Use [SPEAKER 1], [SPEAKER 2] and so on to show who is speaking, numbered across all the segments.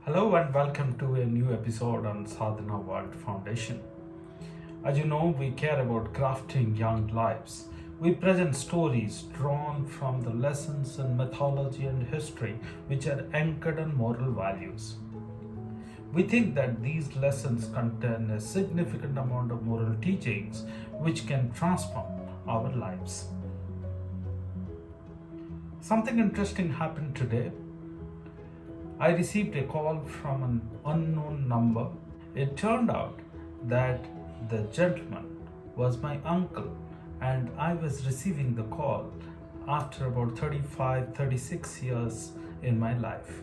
[SPEAKER 1] Hello and welcome to a new episode on Sadhana World Foundation. As you know, we care about crafting young lives. We present stories drawn from the lessons in mythology and history which are anchored on moral values. We think that these lessons contain a significant amount of moral teachings which can transform our lives. Something interesting happened today. I received a call from an unknown number. It turned out that the gentleman was my uncle, and I was receiving the call after about 36 years in my life.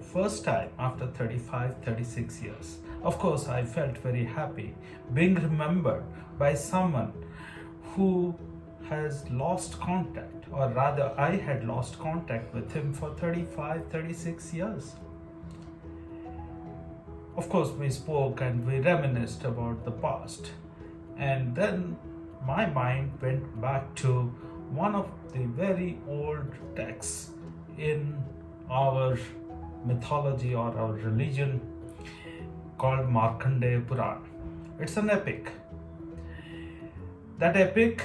[SPEAKER 1] First time after 36 years. Of course, I felt very happy being remembered by someone who has lost contact, or rather I had lost contact with him for 36 years. Of course, we spoke and we reminisced about the past, and then my mind went back to one of the very old texts in our mythology or our religion called Markandeya Puran. It's an epic. That epic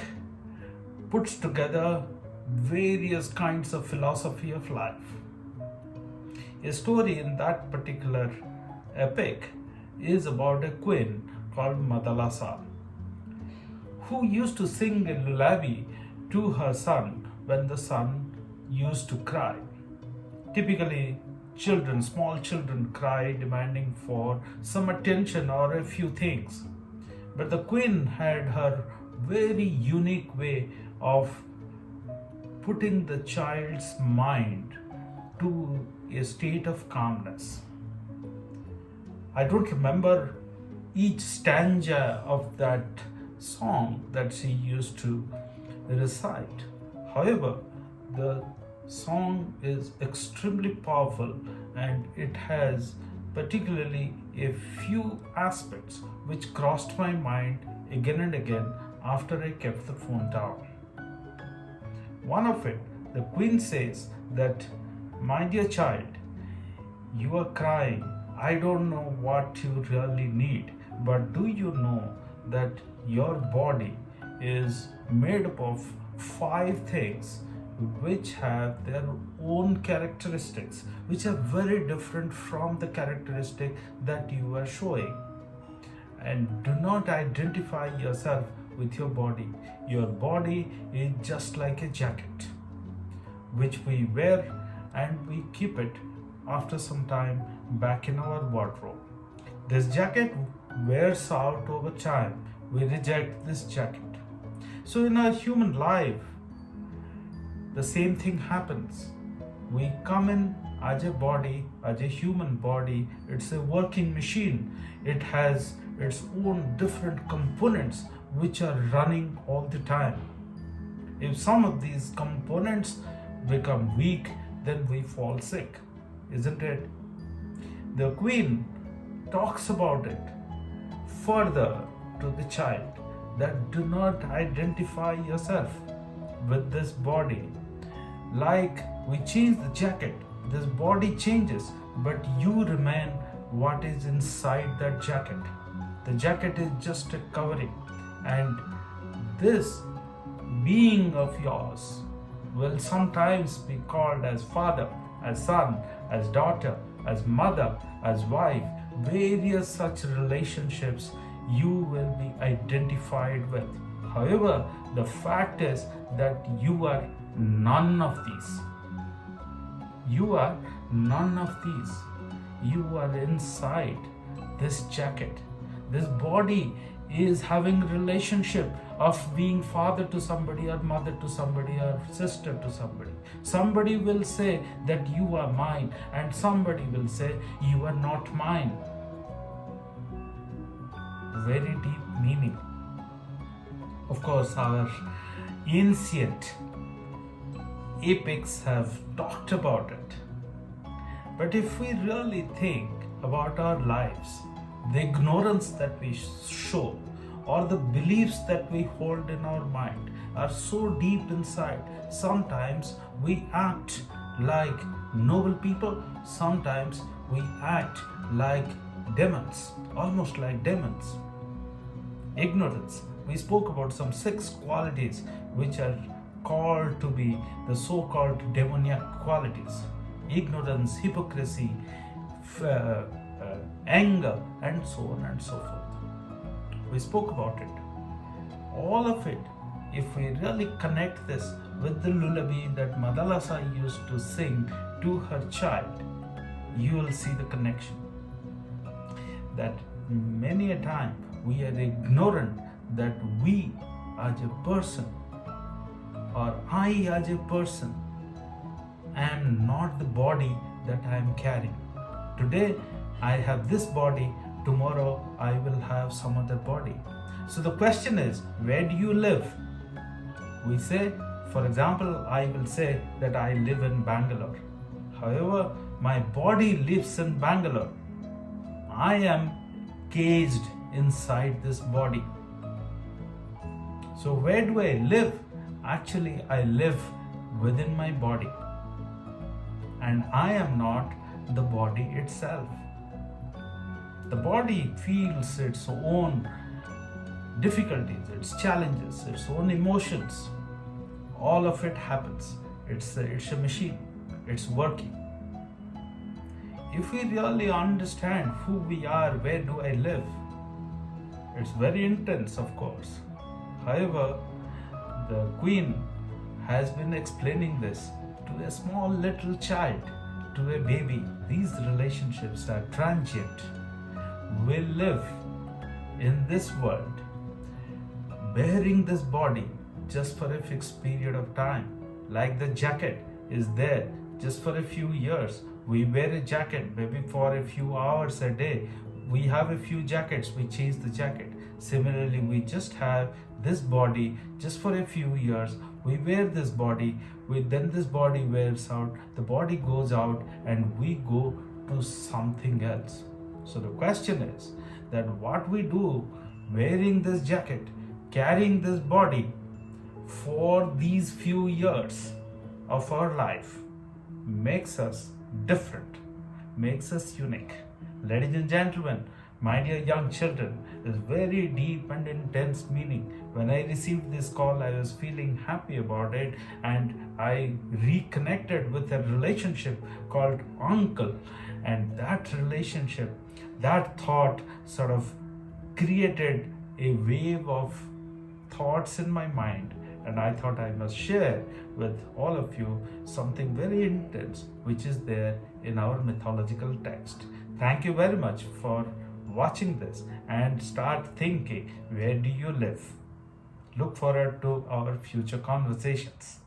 [SPEAKER 1] puts together various kinds of philosophy of life. A story in that particular epic is about a queen called Madalasa, who used to sing a lullaby to her son when the son used to cry. Typically, small children cry demanding for some attention or a few things. But the queen had her very unique way of putting the child's mind to a state of calmness. I don't remember each stanza of that song that she used to recite. However, the song is extremely powerful, and it has particularly a few aspects which crossed my mind again and again after I kept the phone down. One of it, the queen says that, "My dear child, you are crying. I don't know what you really need, but do you know that your body is made up of 5 things which have their own characteristics, which are very different from the characteristic that you are showing. And do not identify yourself with your body. Your body is just like a jacket which we wear and we keep it after some time back in our wardrobe. This jacket wears out over time. We reject this jacket. So in our human life, the same thing happens. We come in as a body, as a human body. It's a working machine. It has its own different components which are running all the time. If some of these components become weak, then we fall sick, isn't it? The queen talks about it further to the child, that do not identify yourself with this body. Like we change the jacket, this body changes, but you remain what is inside that jacket. The jacket is just a covering, and this being of yours will sometimes be called as father, as son, as daughter, as mother, as wife. Various such relationships you will be identified with. However, the fact is that you are none of these. You are none of these. You are inside this jacket. This body is having relationship of being father to somebody, or mother to somebody, or sister to somebody. Somebody will say that you are mine, and somebody will say you are not mine. Very deep meaning. Of course, our ancient epics have talked about it. But if we really think about our lives, the ignorance that we show, or the beliefs that we hold in our mind are so deep inside. Sometimes we act like noble people, sometimes we act like demons, almost like demons. Ignorance. We spoke about some 6 qualities which are called to be the so-called demoniac qualities: ignorance, hypocrisy, anger, and so on and so forth. We spoke about it. All of it, if we really connect this with the lullaby that Madalasa used to sing to her child, you will see the connection. That many a time we are ignorant that we as a person, or I as a person, am not the body that I am carrying. Today I have this body, tomorrow I will have some other body. So the question is, where do you live? We say, for example, I will say that I live in Bangalore. However, my body lives in Bangalore. I am caged inside this body. So where do I live? Actually, I live within my body. And I am not the body itself. The body feels its own difficulties, its challenges, its own emotions. All of it happens. It's a machine. It's working. If we really understand who we are, where do I live? It's very intense, of course. However, the Queen has been explaining this to a small little child, to a baby. These relationships are transient. We live in this world bearing this body just for a fixed period of time. Like the jacket is there just for a few years. We wear a jacket maybe for a few hours a day. We have a few jackets, we change the jacket. Similarly, we just have this body just for a few years. We wear this body, then this body wears out, the body goes out, and we go to something else. So the question is that what we do wearing this jacket, carrying this body for these few years of our life makes us different, makes us unique. Ladies and gentlemen, my dear young children, is very deep and intense meaning. When I received this call, I was feeling happy about it, and I reconnected with a relationship called uncle. And that relationship, that thought sort of created a wave of thoughts in my mind, and I thought I must share with all of you something very intense which is there in our mythological text. Thank you very much for watching this, and start thinking, where do you live? Look forward to our future conversations.